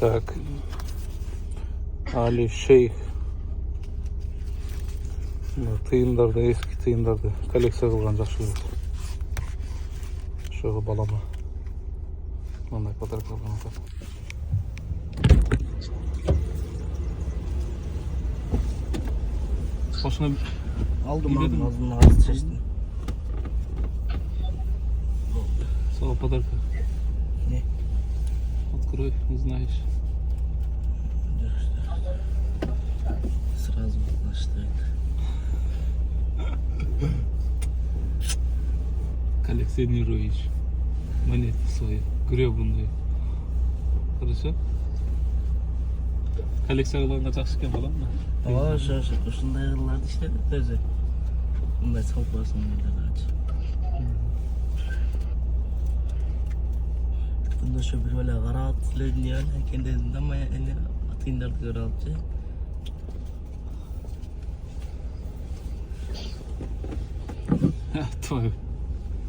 Так. Ali Şeyh. Tıyınlarda, eski tıyınlarda koleksiya kılgan жақсы көрөт. Şoға balama. Мындай подарок алган екен. Осыны Aldım ağzını ağzı çeşitli. Сало подарка. Ne? Открой, узнаешь. Сразу başlaydı. Коллекционируешь монеты свои, гребаные. Хорошо? Коллекция кылганга жакшы экен балам да. Ошундай кыларды иштедит өзү. Мындай салпасын мындайларчы. Bunda şu bir böyle karat lönüyor. Kendisinden ama yani atındardı göralcı. Твою.